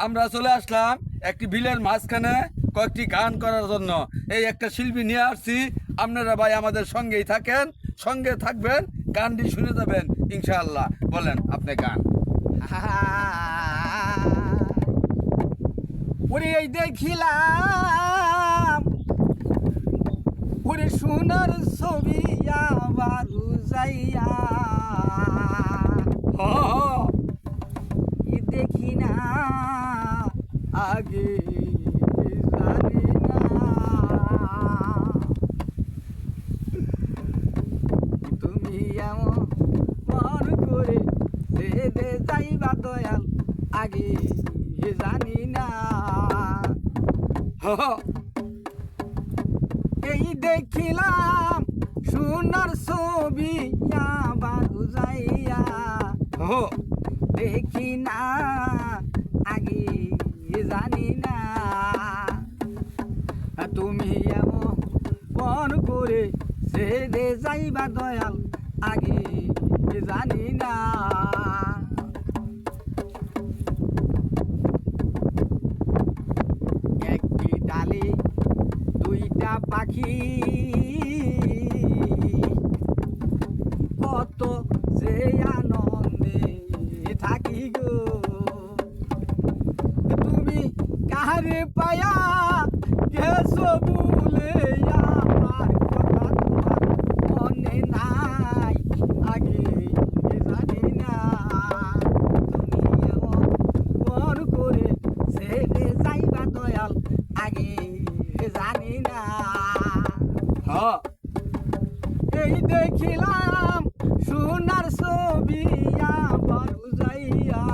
আমরা চলে আসলাম একটি বিলের মাঝখানে কয়েকটি গান করার জন্য। এই একটা শিল্পী নিয়ে আসছি, আপনারা ভাই আমাদের সঙ্গেই থাকেন, সঙ্গে থাকবেন, গানটি শুনে যাবেন ইনশাআল্লাহ। বলেন আপনি গান। ওরে এই দেখিলাম ওরে সোনার ছবি আবার যাইয়া দেখি না আগে জানি না তুমি এমন মন করে দে যাইবা দয়াল আগে জানি না এই দেখিলাম সোনার ছবি আবার যাইয়া দেখি না আগে জানি না তুমি এমন মন করে ছেড়ে যাইবা দয়াল আগে জানি না একটি ডালে দুইটা পাখি কত যে আনন্দে থাকি গো তুমি কাহারে পায়া গেছো বলে আমার কথা তোমার মনে নাই আগে জানি না তুমি এমন মন করে ছেড়ে যাইবা দয়াল আগে জানি না এই দেখিলাম সোনার ছবি আবার যাইয়া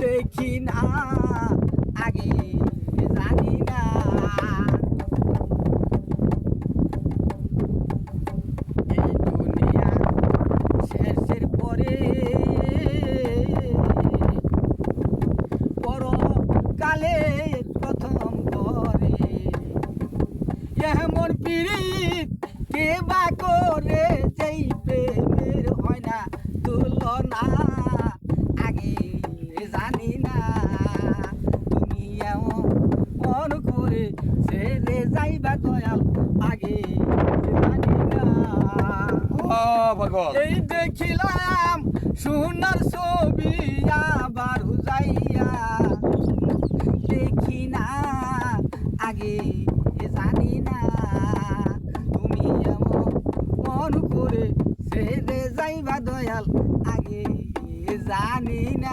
দেখি না আগে জানি না এই দুনিয়া শেষের পরে কালে প্রথম করে এমন পীড়িত কে বা করে যেই প্রেমের হয় না তুলনা আগে জানি না তুমি এমন মন করে ছেড়ে যাইবা দয়াল আগে জানি না এই দেখিলাম সোনার ছবি আবার যাইয়া দেখি না আগে জানি না তুমি এমন মন করে ছেড়ে যাইবা দয়াল আগে জানি না।